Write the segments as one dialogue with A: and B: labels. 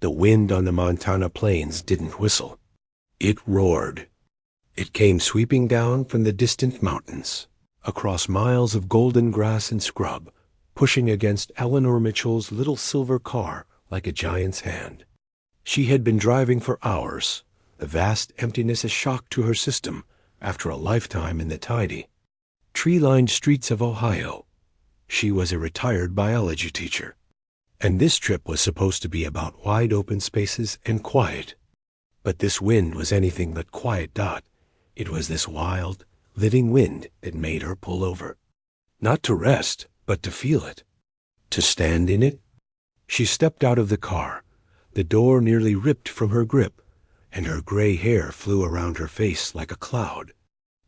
A: The wind on the Montana plains didn't whistle. It roared. It came sweeping down from the distant mountains, across miles of golden grass and scrub, pushing against Eleanor Mitchell's little silver car like a giant's hand. She had been driving for hours, the vast emptiness a shock to her system after a lifetime in the tidy, tree-lined streets of Ohio. She was a retired biology teacher, and this trip was supposed to be about wide-open spaces and quiet. But this wind was anything but quiet. It was this wild, living wind that made her pull over. Not to rest, but to feel it. To stand in it. She stepped out of the car. The door nearly ripped from her grip, and her gray hair flew around her face like a cloud.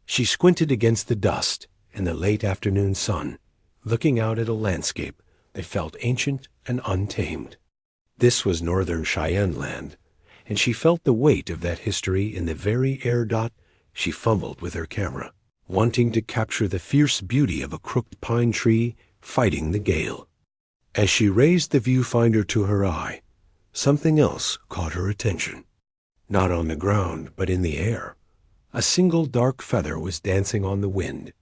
A: She squinted against the dust and the late afternoon sun, looking out at a landscape that felt ancient and untamed. This was northern Cheyenne land, and she felt the weight of that history in the very air. She fumbled with her camera, wanting to capture the fierce beauty of a crooked pine tree fighting the gale. As she raised the viewfinder to her eye, something else caught her attention. Not on the ground, but in the air. A single dark feather was dancing on the wind.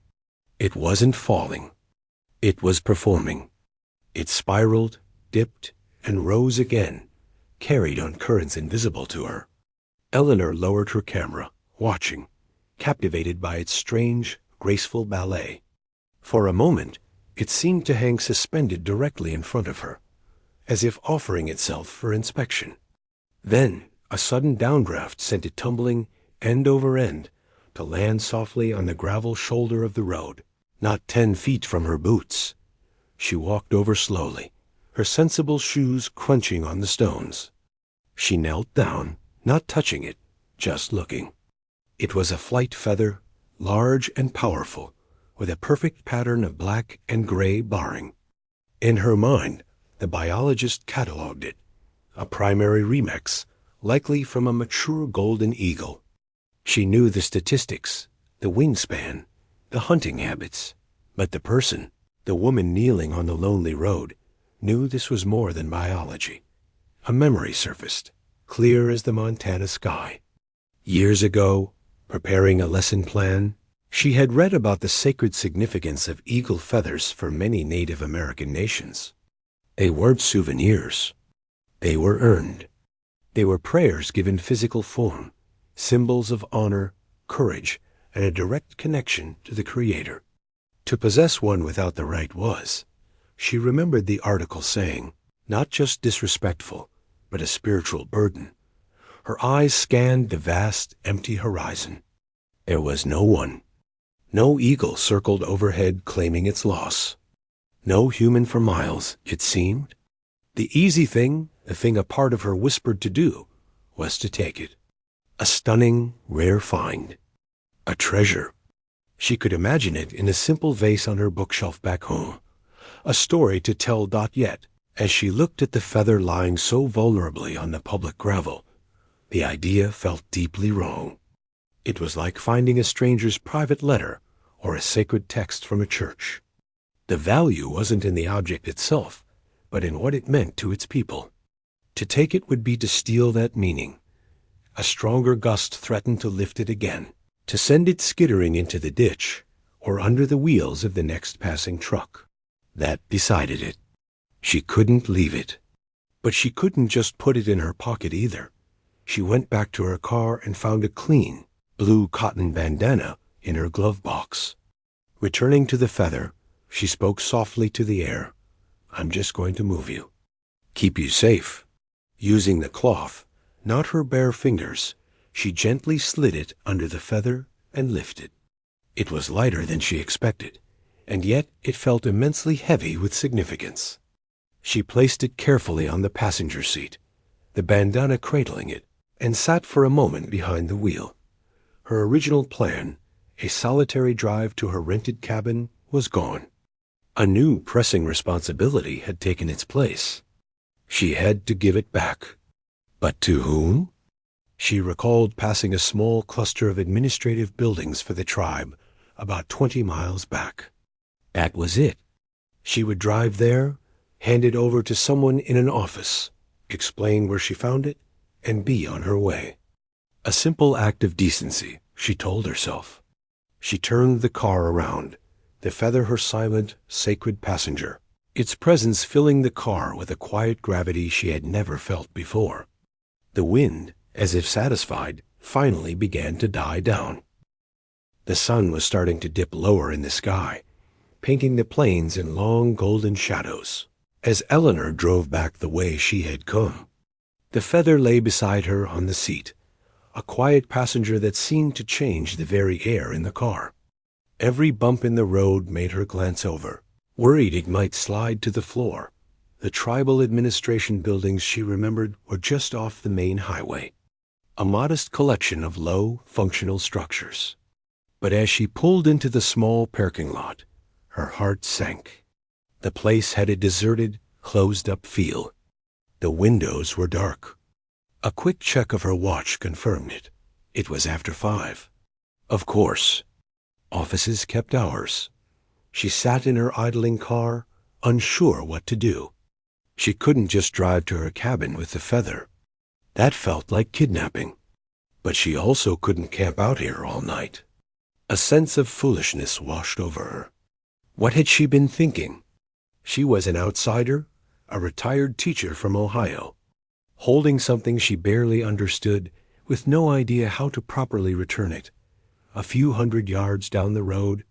A: It wasn't falling. It was performing. It spiraled, dipped, and rose again, carried on currents invisible to her. Eleanor lowered her camera, watching, captivated by its strange, graceful ballet. For a moment, it seemed to hang suspended directly in front of her, as if offering itself for inspection. Then, a sudden downdraft sent it tumbling end over end to land softly on the gravel shoulder of the road, not 10 feet from her boots. She walked over slowly, her sensible shoes crunching on the stones. She knelt down, not touching it, just looking. It was a flight feather, large and powerful, with a perfect pattern of black and gray barring. In her mind, the biologist catalogued it, a primary remix, likely from a mature golden eagle. She knew the statistics, the wingspan, the hunting habits, but the person, the woman kneeling on the lonely road, knew this was more than biology. A memory surfaced, clear as the Montana sky. Years ago, preparing a lesson plan, she had read about the sacred significance of eagle feathers for many Native American nations. They weren't souvenirs. They were earned. They were prayers given physical form, symbols of honor, courage, and a direct connection to the Creator. To possess one without the right was, she remembered the article saying, not just disrespectful, but a spiritual burden. Her eyes scanned the vast, empty horizon. There was no one. No eagle circled overhead claiming its loss. No human for miles, it seemed. The easy thing, the thing a part of her whispered to do, was to take it. A stunning, rare find. A treasure. She could imagine it in a simple vase on her bookshelf back home. A story to tell. Yet, as she looked at the feather lying so vulnerably on the public gravel, the idea felt deeply wrong. It was like finding a stranger's private letter or a sacred text from a church. The value wasn't in the object itself, but in what it meant to its people. To take it would be to steal that meaning. A stronger gust threatened to lift it again, to send it skittering into the ditch or under the wheels of the next passing truck. That decided it. She couldn't leave it. But she couldn't just put it in her pocket either. She went back to her car and found a clean, blue cotton bandana in her glove box. Returning to the feather, she spoke softly to the air. I'm just going to move you. Keep you safe. Using the cloth, not her bare fingers, she gently slid it under the feather and lifted. It was lighter than she expected, and yet it felt immensely heavy with significance. She placed it carefully on the passenger seat, the bandana cradling it, and sat for a moment behind the wheel. Her original plan, a solitary drive to her rented cabin, was gone. A new pressing responsibility had taken its place. She had to give it back. But to whom? She recalled passing a small cluster of administrative buildings for the tribe about 20 miles back. That was it. She would drive there, hand it over to someone in an office, explain where she found it, and be on her way. A simple act of decency, she told herself. She turned the car around, the feather her silent, sacred passenger, its presence filling the car with a quiet gravity she had never felt before. The wind, as if satisfied, finally began to die down. The sun was starting to dip lower in the sky, painting the plains in long golden shadows. As Eleanor drove back the way she had come, the feather lay beside her on the seat, a quiet passenger that seemed to change the very air in the car. Every bump in the road made her glance over, worried it might slide to the floor. The tribal administration buildings she remembered were just off the main highway, a modest collection of low, functional structures. But as she pulled into the small parking lot, her heart sank. The place had a deserted, closed-up feel. The windows were dark. A quick check of her watch confirmed it. It was after 5. Of course. Offices kept hours. She sat in her idling car, unsure what to do. She couldn't just drive to her cabin with the feather. That felt like kidnapping. But she also couldn't camp out here all night. A sense of foolishness washed over her. What had she been thinking? She was an outsider, a retired teacher from Ohio, holding something she barely understood, with no idea how to properly return it. A few hundred yards down the road,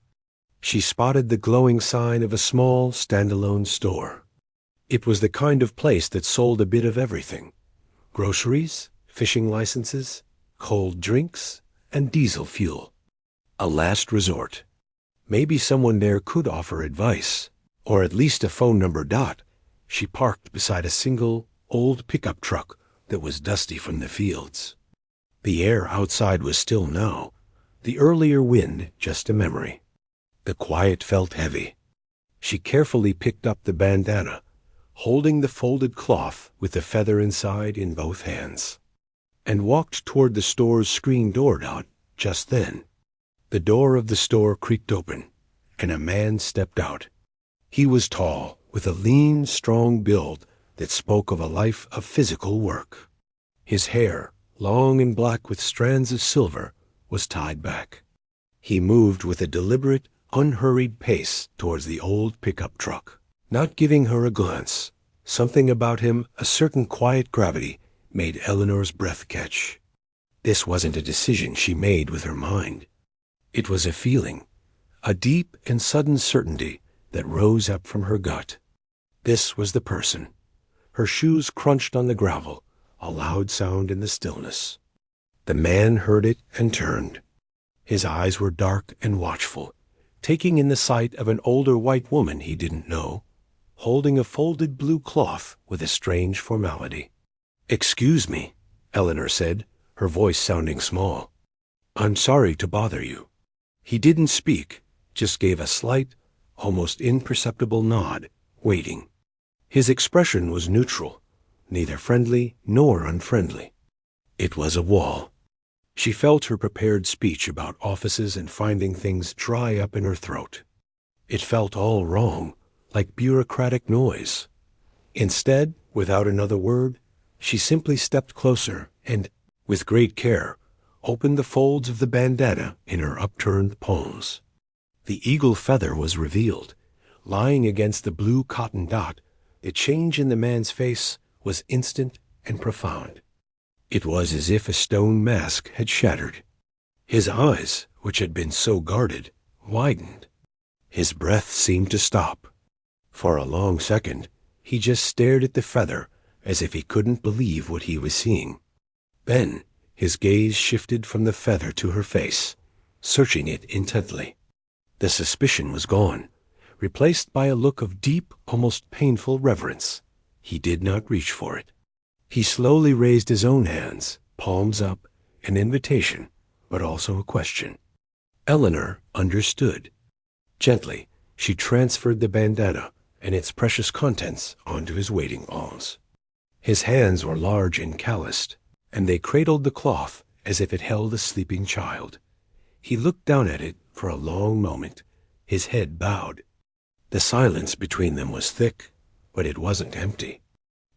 A: she spotted the glowing sign of a small, standalone store. It was the kind of place that sold a bit of everything: groceries, fishing licenses, cold drinks, and diesel fuel. A last resort. Maybe someone there could offer advice, or at least a phone number. She parked beside a single, old pickup truck that was dusty from the fields. The air outside was still now, the earlier wind just a memory. The quiet felt heavy. She carefully picked up the bandana, holding the folded cloth with the feather inside in both hands, and walked toward the store's screen door. Just then, the door of the store creaked open, and a man stepped out. He was tall, with a lean, strong build that spoke of a life of physical work. His hair, long and black with strands of silver, was tied back. He moved with a deliberate, unhurried pace towards the old pickup truck, not giving her a glance. Something about him, a certain quiet gravity, made Eleanor's breath catch. This wasn't a decision she made with her mind. It was a feeling, a deep and sudden certainty that rose up from her gut. This was the person. Her shoes crunched on the gravel, a loud sound in the stillness. The man heard it and turned. His eyes were dark and watchful, taking in the sight of an older white woman he didn't know, holding a folded blue cloth with a strange formality. "Excuse me," Eleanor said, her voice sounding small. "I'm sorry to bother you." He didn't speak, just gave a slight, almost imperceptible nod, waiting. His expression was neutral, neither friendly nor unfriendly. It was a wall. She felt her prepared speech about offices and finding things dry up in her throat. It felt all wrong, like bureaucratic noise. Instead, without another word, she simply stepped closer and, with great care, opened the folds of the bandana in her upturned palms. The eagle feather was revealed, lying against the blue cotton dot. The change in the man's face was instant and profound. It was as if a stone mask had shattered. His eyes, which had been so guarded, widened. His breath seemed to stop. For a long second, he just stared at the feather as if he couldn't believe what he was seeing. Then, his gaze shifted from the feather to her face, searching it intently. The suspicion was gone, replaced by a look of deep, almost painful reverence. He did not reach for it. He slowly raised his own hands, palms up, an invitation, but also a question. Eleanor understood. Gently, she transferred the bandana and its precious contents onto his waiting palms. His hands were large and calloused, and they cradled the cloth as if it held a sleeping child. He looked down at it for a long moment, his head bowed. The silence between them was thick, but it wasn't empty.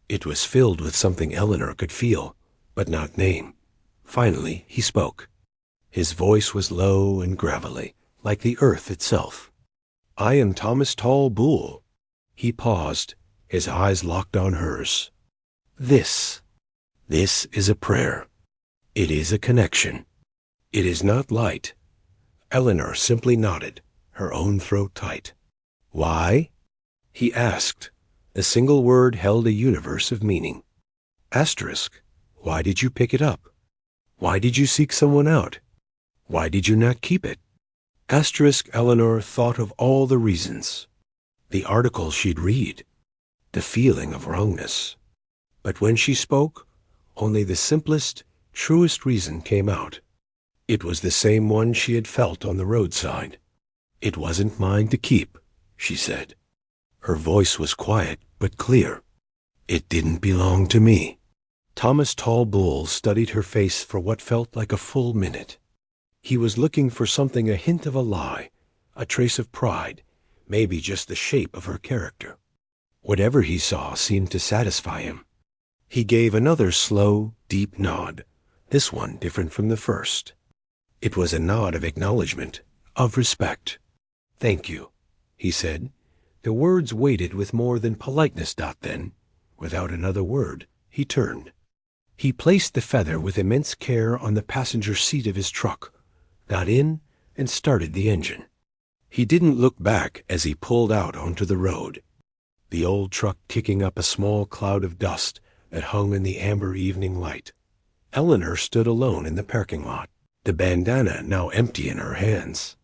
A: It was filled with something Eleanor could feel, but not name. Finally, he spoke. His voice was low and gravelly, like the earth itself. "I am Thomas Tall Bull." He paused, his eyes locked on hers. This is a prayer. It is a connection. It is not light." Eleanor simply nodded, her own throat tight. "Why?" he asked. The single word held a universe of meaning. Asterisk. Why did you pick it up? Why did you seek someone out? Why did you not keep it? Asterisk. Eleanor thought of all the reasons. The article she'd read. The feeling of wrongness. But when she spoke, only the simplest, truest reason came out. It was the same one she had felt on the roadside. "It wasn't mine to keep," she said. Her voice was quiet but clear. "It didn't belong to me." Thomas Tall Bull studied her face for what felt like a full minute. He was looking for something, a hint of a lie, a trace of pride, maybe just the shape of her character. Whatever he saw seemed to satisfy him. He gave another slow, deep nod, this one different from the first. It was a nod of acknowledgement, of respect. "Thank you," he said. The words weighted with more than politeness. Then, without another word, he turned. He placed the feather with immense care on the passenger seat of his truck, got in, and started the engine. He didn't look back as he pulled out onto the road, the old truck kicking up a small cloud of dust that hung in the amber evening light. Eleanor stood alone in the parking lot, the bandana now empty in her hands.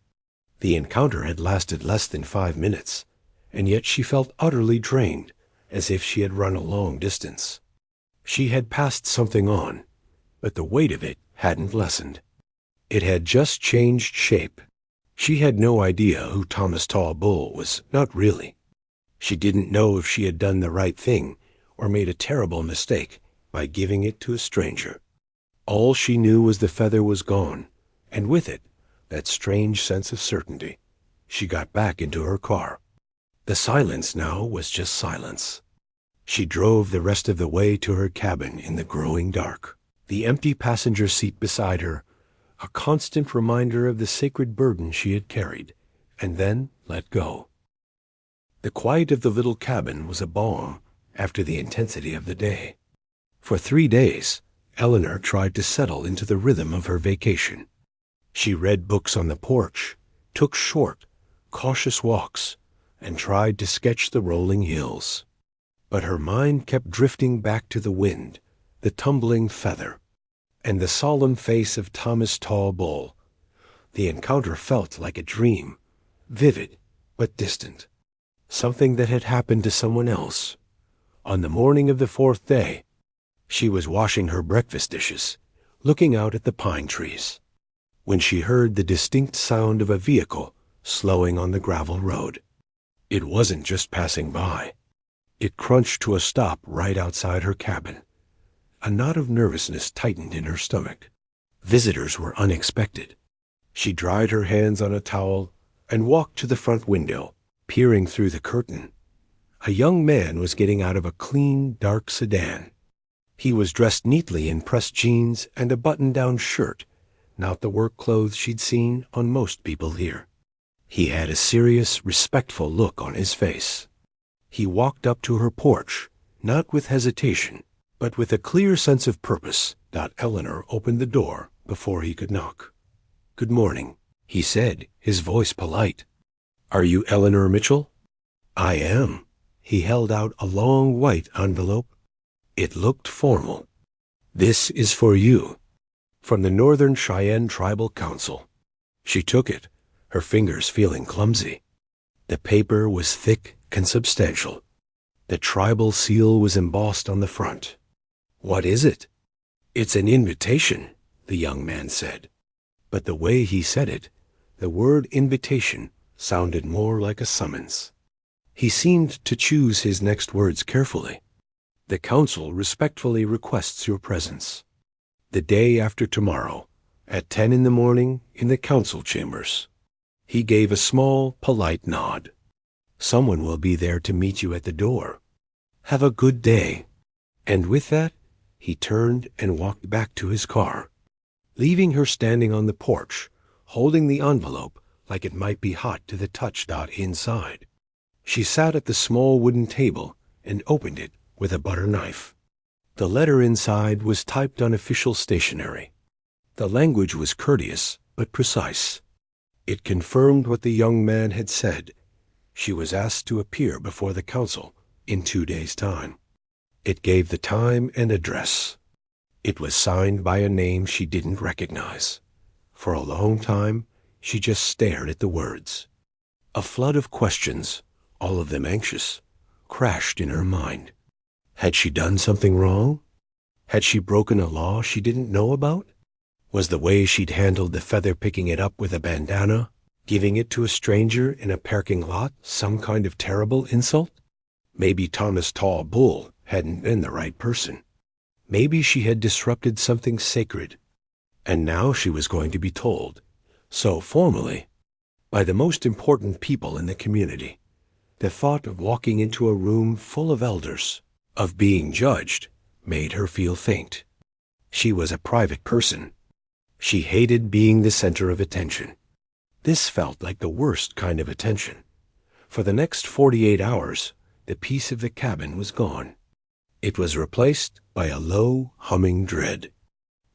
A: The encounter had lasted less than 5 minutes, and yet she felt utterly drained, as if she had run a long distance. She had passed something on, but the weight of it hadn't lessened. It had just changed shape. She had no idea who Thomas Tall Bull was, not really. She didn't know if she had done the right thing or made a terrible mistake by giving it to a stranger. All she knew was the feather was gone, and with it, that strange sense of certainty. She got back into her car. The silence now was just silence. She drove the rest of the way to her cabin in the growing dark, the empty passenger seat beside her, a constant reminder of the sacred burden she had carried, and then let go. The quiet of the little cabin was a balm after the intensity of the day. For 3 days, Eleanor tried to settle into the rhythm of her vacation. She read books on the porch, took short, cautious walks, and tried to sketch the rolling hills. But her mind kept drifting back to the wind, the tumbling feather, and the solemn face of Thomas Tall Bull. The encounter felt like a dream, vivid but distant, something that had happened to someone else. On the morning of the 4th day, she was washing her breakfast dishes, looking out at the pine trees, when she heard the distinct sound of a vehicle slowing on the gravel road. It wasn't just passing by. It crunched to a stop right outside her cabin. A knot of nervousness tightened in her stomach. Visitors were unexpected. She dried her hands on a towel and walked to the front window, peering through the curtain. A young man was getting out of a clean, dark sedan. He was dressed neatly in pressed jeans and a button-down shirt, not the work clothes she'd seen on most people here. He had a serious, respectful look on his face. He walked up to her porch, not with hesitation, but with a clear sense of purpose. Eleanor opened the door before he could knock. "Good morning," he said, his voice polite. "Are you Eleanor Mitchell?" "I am." He held out a long white envelope. It looked formal. "This is for you, from the Northern Cheyenne Tribal Council." She took it, her fingers feeling clumsy. The paper was thick and substantial. The tribal seal was embossed on the front. "What is it?" "It's an invitation," the young man said. But the way he said it, the word invitation, sounded more like a summons. He seemed to choose his next words carefully. "The council respectfully requests your presence. The day after tomorrow, at 10 in the morning, in the council chambers." He gave a small, polite nod. "Someone will be there to meet you at the door. Have a good day." And with that, he turned and walked back to his car, leaving her standing on the porch, holding the envelope like it might be hot to the touch. Inside, she sat at the small wooden table and opened it with a butter knife. The letter inside was typed on official stationery. The language was courteous but precise. It confirmed what the young man had said. She was asked to appear before the council in 2 days' time. It gave the time and address. It was signed by a name she didn't recognize. For a long time, she just stared at the words. A flood of questions, all of them anxious, crashed in her mind. Had she done something wrong? Had she broken a law she didn't know about? Was the way she'd handled the feather, picking it up with a bandana, giving it to a stranger in a parking lot, some kind of terrible insult? Maybe Thomas Tall Bull hadn't been the right person. Maybe she had disrupted something sacred. And now she was going to be told, so formally, by the most important people in the community. The thought of walking into a room full of elders, of being judged, made her feel faint. She was a private person. She hated being the center of attention. This felt like the worst kind of attention. For the next 48 hours, the peace of the cabin was gone. It was replaced by a low, humming dread.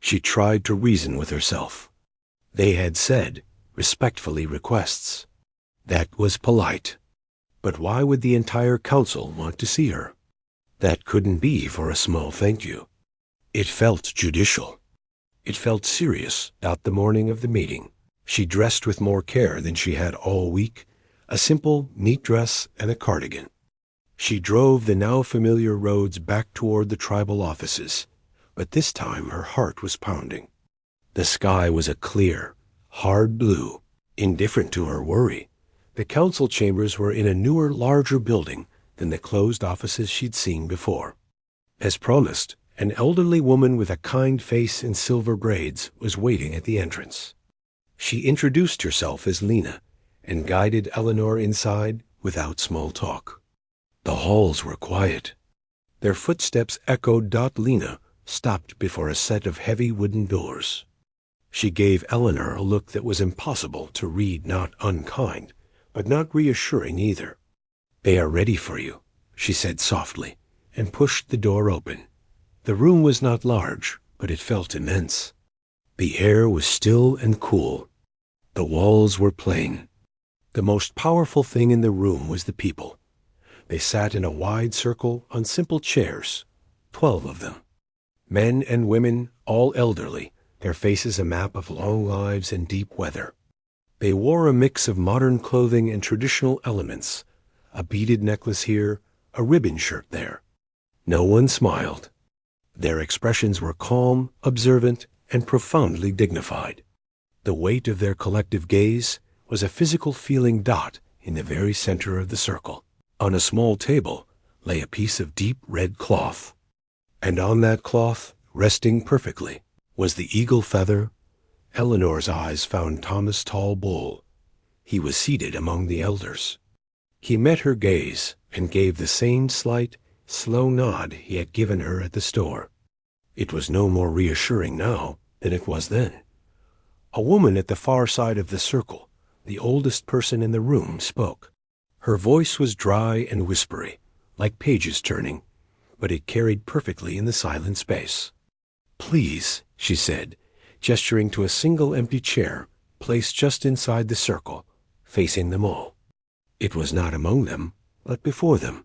A: She tried to reason with herself. They had said, respectfully, requests. That was polite. But why would the entire council want to see her? That couldn't be for a small thank you. It felt judicial. It felt serious. The morning of the meeting, she dressed with more care than she had all week, a simple, neat dress and a cardigan. She drove the now familiar roads back toward the tribal offices, but this time her heart was pounding. The sky was a clear, hard blue, indifferent to her worry. The council chambers were in a newer, larger building than the closed offices she'd seen before. As promised, an elderly woman with a kind face and silver braids was waiting at the entrance. She introduced herself as Lena and guided Eleanor inside without small talk. The halls were quiet. Their footsteps echoed. Lena stopped before a set of heavy wooden doors. She gave Eleanor a look that was impossible to read, not unkind, but not reassuring either. "They are ready for you," she said softly, and pushed the door open. The room was not large, but it felt immense. The air was still and cool. The walls were plain. The most powerful thing in the room was the people. They sat in a wide circle on simple chairs, 12 of them. Men and women, all elderly, their faces a map of long lives and deep weather. They wore a mix of modern clothing and traditional elements, a beaded necklace here, a ribbon shirt there. No one smiled. Their expressions were calm, observant, and profoundly dignified. The weight of their collective gaze was a physical feeling. In the very center of the circle, on a small table, lay a piece of deep red cloth. And on that cloth, resting perfectly, was the eagle feather. Eleanor's eyes found Thomas Tall Bull. He was seated among the elders. He met her gaze and gave the same slight, slow nod he had given her at the store. It was no more reassuring now than it was then. A woman at the far side of the circle, the oldest person in the room, spoke. Her voice was dry and whispery, like pages turning, but it carried perfectly in the silent space. "Please," she said, gesturing to a single empty chair placed just inside the circle, facing them all. It was not among them, but before them.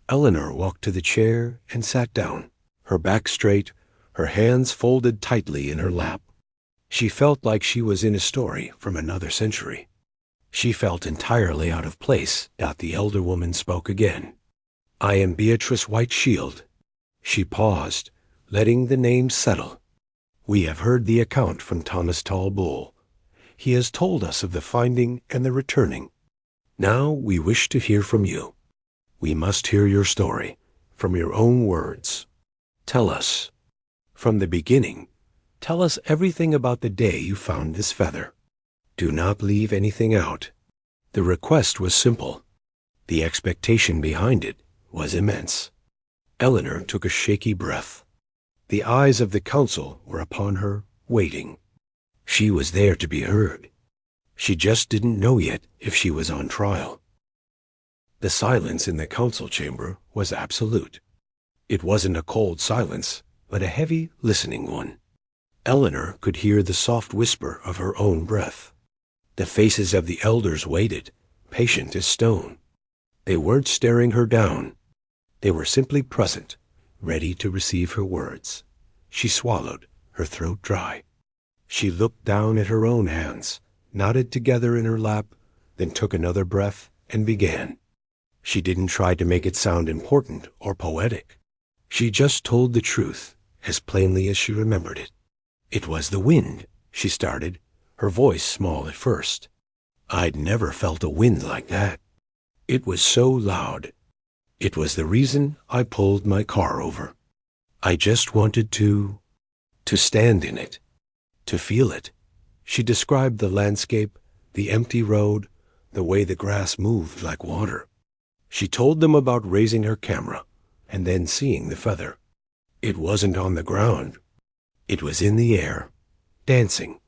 A: Eleanor walked to the chair and sat down, her back straight, her hands folded tightly in her lap. She felt like she was in a story from another century. She felt entirely out of place. The elder woman spoke again. "I am Beatrice Whiteshield." She paused, letting the name settle. "We have heard the account from Thomas Tall Bull. He has told us of the finding and the returning. Now we wish to hear from you. We must hear your story, from your own words. Tell us. From the beginning, tell us everything about the day you found this feather. Do not leave anything out." The request was simple. The expectation behind it was immense. Eleanor took a shaky breath. The eyes of the council were upon her, waiting. She was there to be heard. She just didn't know yet if she was on trial. The silence in the council chamber was absolute. It wasn't a cold silence, but a heavy, listening one. Eleanor could hear the soft whisper of her own breath. The faces of the elders waited, patient as stone. They weren't staring her down. They were simply present, ready to receive her words. She swallowed, her throat dry. She looked down at her own hands, knotted together in her lap, then took another breath and began. She didn't try to make it sound important or poetic. She just told the truth, as plainly as she remembered it. It was the wind, she started, her voice small at first. I'd never felt a wind like that. It was so loud. It was the reason I pulled my car over. I just wanted to stand in it, to feel it. She described the landscape, the empty road, the way the grass moved like water. She told them about raising her camera and then seeing the feather. It wasn't on the ground. It was in the air, dancing.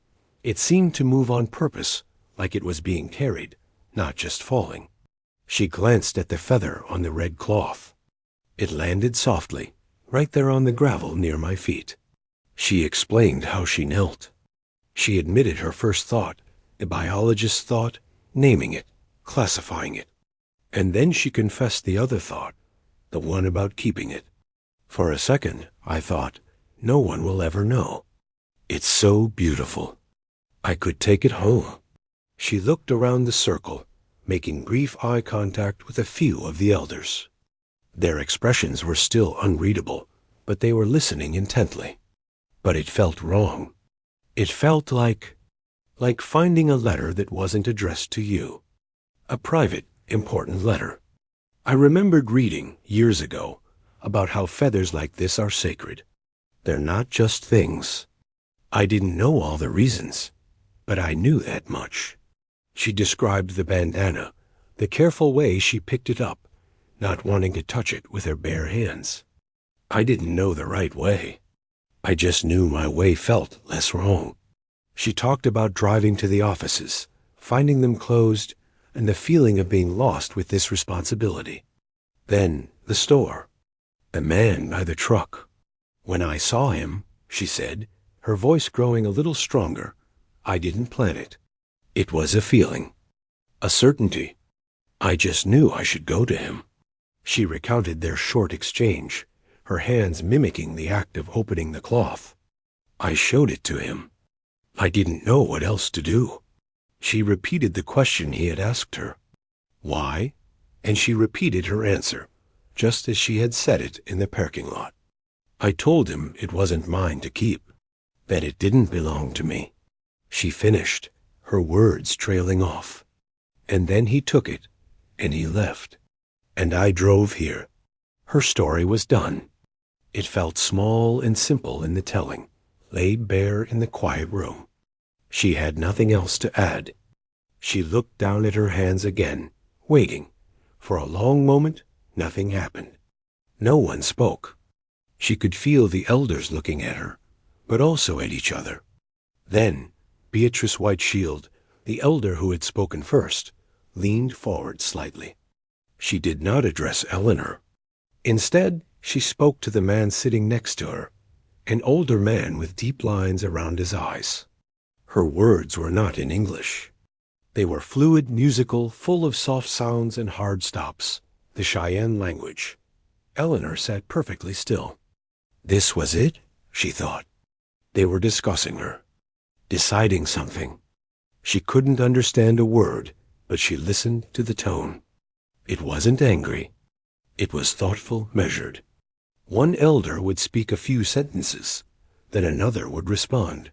A: It seemed to move on purpose, like it was being carried, not just falling. She glanced at the feather on the red cloth. It landed softly, right there on the gravel near my feet. She explained how she knelt. She admitted her first thought, the biologist's thought, naming it, classifying it. And then she confessed the other thought, the one about keeping it. For a second, I thought, no one will ever know. It's so beautiful. I could take it home. She looked around the circle, making brief eye contact with a few of the elders. Their expressions were still unreadable, but they were listening intently. But it felt wrong. It felt like finding a letter that wasn't addressed to you. A private, important letter. I remembered reading, years ago, about how feathers like this are sacred. They're not just things. I didn't know all the reasons, but I knew that much. She described the bandana, the careful way she picked it up, not wanting to touch it with her bare hands. I didn't know the right way. I just knew my way felt less wrong. She talked about driving to the offices, finding them closed, and the feeling of being lost with this responsibility. Then the store. The man by the truck. When I saw him, she said, her voice growing a little stronger, I didn't plan it. It was a feeling, a certainty. I just knew I should go to him. She recounted their short exchange, her hands mimicking the act of opening the cloth. I showed it to him. I didn't know what else to do. She repeated the question he had asked her. Why? And she repeated her answer, just as she had said it in the parking lot. I told him it wasn't mine to keep, that it didn't belong to me. She finished, her words trailing off. And then he took it, and he left. And I drove here. Her story was done. It felt small and simple in the telling, laid bare in the quiet room. She had nothing else to add. She looked down at her hands again, waiting. For a long moment, nothing happened. No one spoke. She could feel the elders looking at her, but also at each other. Then, Beatrice Whiteshield, the elder who had spoken first, leaned forward slightly. She did not address Eleanor. Instead, she spoke to the man sitting next to her, an older man with deep lines around his eyes. Her words were not in English. They were fluid, musical, full of soft sounds and hard stops, the Cheyenne language. Eleanor sat perfectly still. This was it, she thought. They were discussing her, deciding something. She couldn't understand a word, but she listened to the tone. It wasn't angry. It was thoughtful, measured. One elder would speak a few sentences, then another would respond.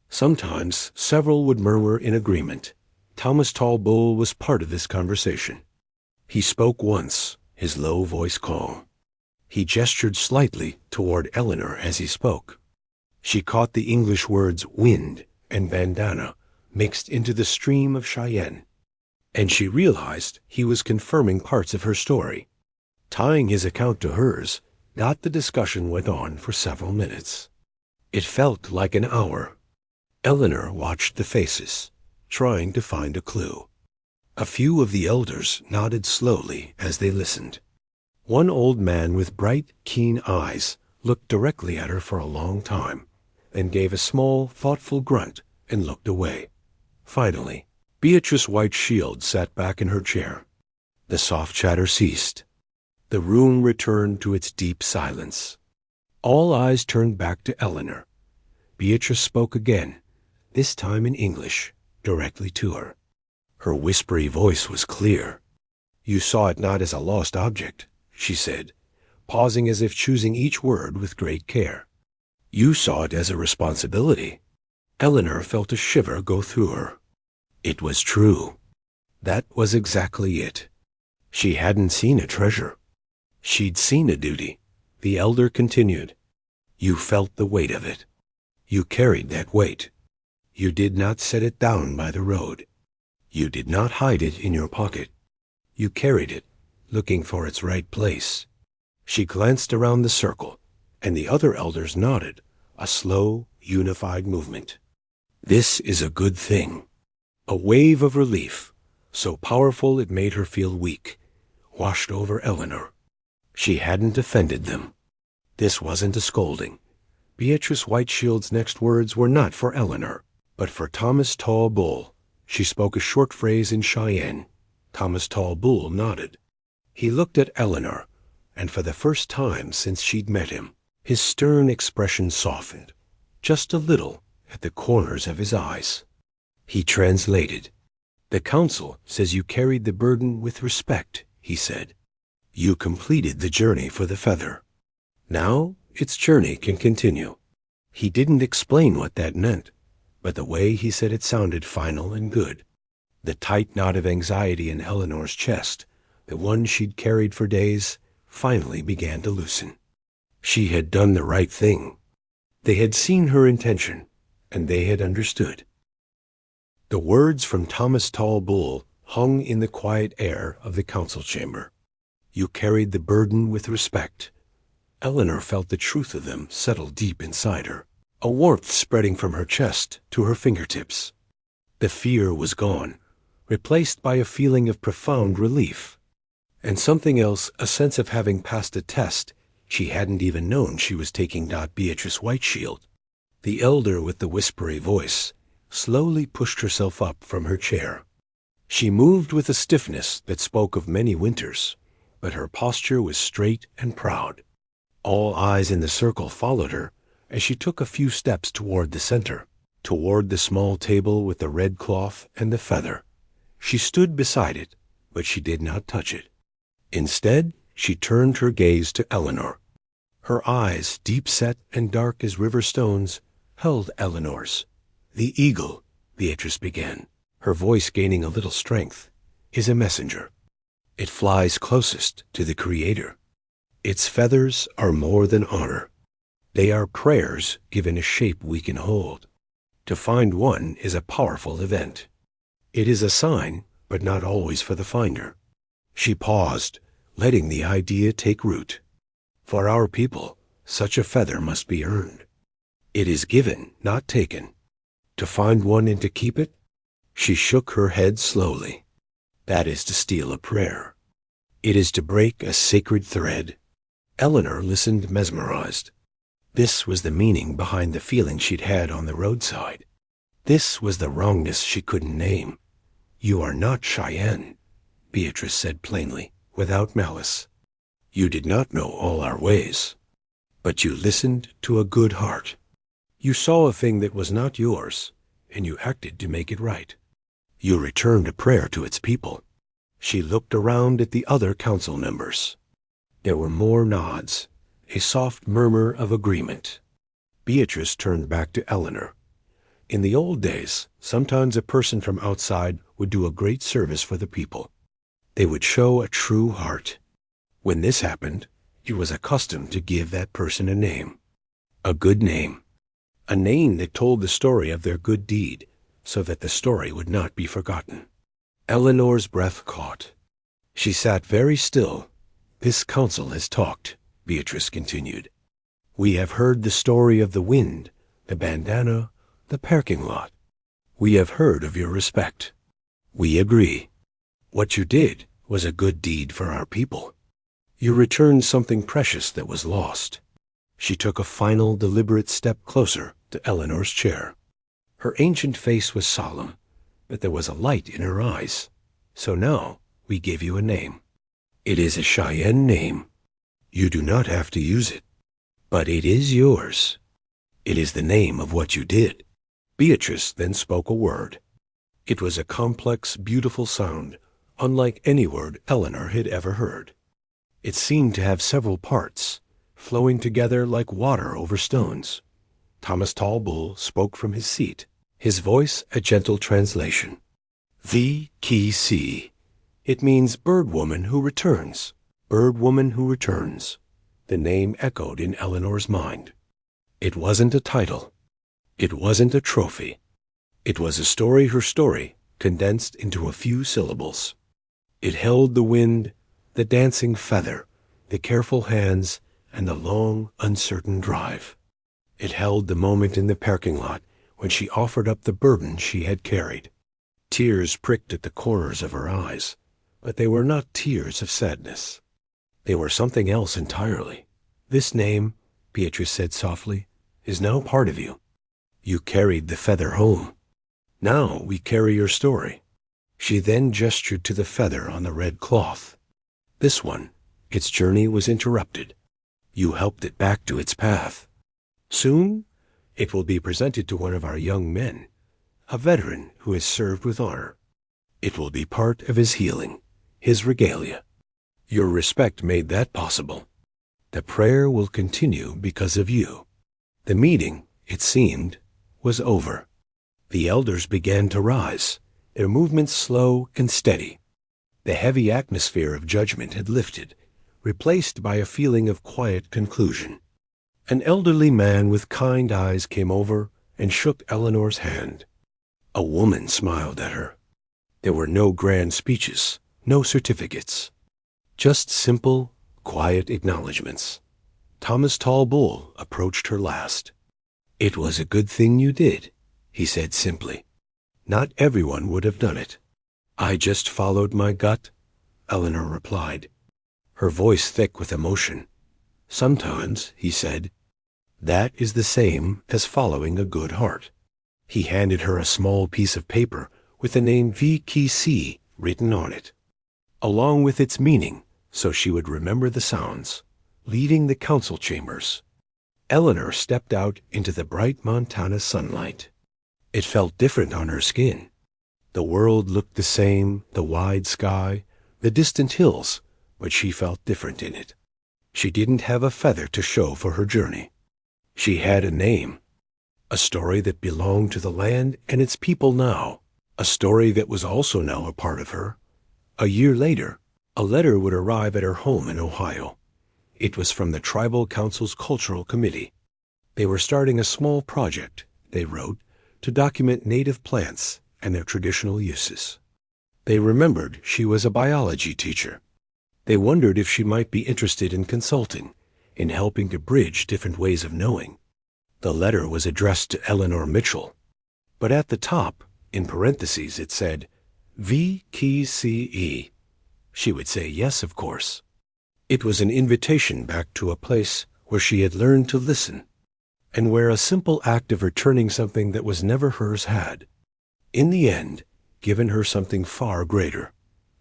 A: Sometimes several would murmur in agreement. Thomas Talbot was part of this conversation. He spoke once, his low voice calm. He gestured slightly toward Eleanor as he spoke. She caught the English words wind and bandana mixed into the stream of Cheyenne, and she realized he was confirming parts of her story, tying his account to hers, The discussion went on for several minutes. It felt like an hour. Eleanor watched the faces, trying to find a clue. A few of the elders nodded slowly as they listened. One old man with bright, keen eyes looked directly at her for a long time, then gave a small, thoughtful grunt and looked away. Finally, Beatrice White Shield sat back in her chair. The soft chatter ceased. The room returned to its deep silence. All eyes turned back to Eleanor. Beatrice spoke again, this time in English, directly to her. Her whispery voice was clear. "You saw it not as a lost object," she said, pausing as if choosing each word with great care. "You saw it as a responsibility." Eleanor felt a shiver go through her. It was true. That was exactly it. She hadn't seen a treasure. She'd seen a duty. The elder continued. "You felt the weight of it. You carried that weight. You did not set it down by the road. You did not hide it in your pocket. You carried it, looking for its right place." She glanced around the circle, and the other elders nodded, a slow, unified movement. "This is a good thing." A wave of relief, so powerful it made her feel weak, washed over Eleanor. She hadn't offended them. This wasn't a scolding. Beatrice Whiteshield's next words were not for Eleanor, but for Thomas Tall Bull. She spoke a short phrase in Cheyenne. Thomas Tall Bull nodded. He looked at Eleanor, and for the first time since she'd met him, his stern expression softened, just a little, at the corners of his eyes. He translated. "The council says you carried the burden with respect," he said. "You completed the journey for the feather. Now its journey can continue." He didn't explain what that meant, but the way he said it sounded final and good. The tight knot of anxiety in Eleanor's chest, the one she'd carried for days, finally began to loosen. She had done the right thing. They had seen her intention, and they had understood. The words from Thomas Tall Bull hung in the quiet air of the council chamber. You carried the burden with respect. Eleanor felt the truth of them settle deep inside her, a warmth spreading from her chest to her fingertips. The fear was gone, replaced by a feeling of profound relief. And something else, a sense of having passed a test she hadn't even known she was taking. Beatrice Whiteshield, the elder with the whispery voice, slowly pushed herself up from her chair. She moved with a stiffness that spoke of many winters, but her posture was straight and proud. All eyes in the circle followed her as she took a few steps toward the center, toward the small table with the red cloth and the feather. She stood beside it, but she did not touch it. Instead, she turned her gaze to Eleanor. Her eyes, deep-set and dark as river stones, held Eleanor's. "The eagle," Beatrice began, her voice gaining a little strength, "is a messenger. It flies closest to the Creator. Its feathers are more than honor. They are prayers given a shape we can hold. To find one is a powerful event. It is a sign, but not always for the finder." She paused, letting the idea take root. For our people, such a feather must be earned. It is given, not taken. To find one and to keep it? She shook her head slowly. That is to steal a prayer. It is to break a sacred thread. Eleanor listened mesmerized. This was the meaning behind the feeling she'd had on the roadside. This was the wrongness she couldn't name. "You are not Cheyenne," Beatrice said plainly, without malice. "You did not know all our ways. But you listened to a good heart. You saw a thing that was not yours, and you acted to make it right. You returned a prayer to its people." She looked around at the other council members. There were more nods, a soft murmur of agreement. Beatrice turned back to Eleanor. In the old days, sometimes a person from outside would do a great service for the people. They would show a true heart. When this happened, it was a custom to give that person a name. A good name. A name that told the story of their good deed, so that the story would not be forgotten. Eleanor's breath caught. She sat very still. "This council has talked," Beatrice continued. We have heard the story of the wind, the bandana, the parking lot. We have heard of your respect. We agree. What you did was a good deed for our people. You returned something precious that was lost. She took a final, deliberate step closer to Eleanor's chair. Her ancient face was solemn, but there was a light in her eyes. So now we give you a name. It is a Cheyenne name. You do not have to use it, but it is yours. It is the name of what you did. Beatrice then spoke a word. It was a complex, beautiful sound, unlike any word Eleanor had ever heard. It seemed to have several parts, flowing together like water over stones. Thomas Tallbull spoke from his seat, his voice a gentle translation. V-K-C. It means bird woman who returns. Bird woman who returns. The name echoed in Eleanor's mind. It wasn't a title. It wasn't a trophy. It was a story, her story, condensed into a few syllables. It held the wind, the dancing feather, the careful hands, and the long, uncertain drive. It held the moment in the parking lot when she offered up the burden she had carried. Tears pricked at the corners of her eyes, but they were not tears of sadness. They were something else entirely. This name, Beatrice said softly, is now part of you. You carried the feather home. Now we carry your story. She then gestured to the feather on the red cloth. This one, its journey was interrupted. You helped it back to its path. Soon, it will be presented to one of our young men, a veteran who has served with honor. It will be part of his healing, his regalia. Your respect made that possible. The prayer will continue because of you. The meeting, it seemed, was over. The elders began to rise, their movements slow and steady. The heavy atmosphere of judgment had lifted, replaced by a feeling of quiet conclusion. An elderly man with kind eyes came over and shook Eleanor's hand. A woman smiled at her. There were no grand speeches, no certificates. Just simple, quiet acknowledgments. Thomas Tallbull approached her last. It was a good thing you did, he said simply. Not everyone would have done it. I just followed my gut, Eleanor replied, her voice thick with emotion. Sometimes, he said, that is the same as following a good heart. He handed her a small piece of paper with the name VKC written on it, along with its meaning, so she would remember the sounds. Leaving the council chambers, Eleanor stepped out into the bright Montana sunlight. It felt different on her skin. The world looked the same, the wide sky, the distant hills, but she felt different in it. She didn't have a feather to show for her journey. She had a name, a story that belonged to the land and its people now, a story that was also now a part of her. A year later, a letter would arrive at her home in Ohio. It was from the Tribal Council's Cultural Committee. They were starting a small project, they wrote, to document native plants and their traditional uses. They remembered she was a biology teacher. They wondered if she might be interested in consulting, in helping to bridge different ways of knowing. The letter was addressed to Eleanor Mitchell, but at the top, in parentheses, it said, VKCE. She would say yes, of course. It was an invitation back to a place where she had learned to listen, and where a simple act of returning something that was never hers had, in the end, given her something far greater,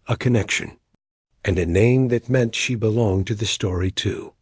A: a connection, and a name that meant she belonged to the story too.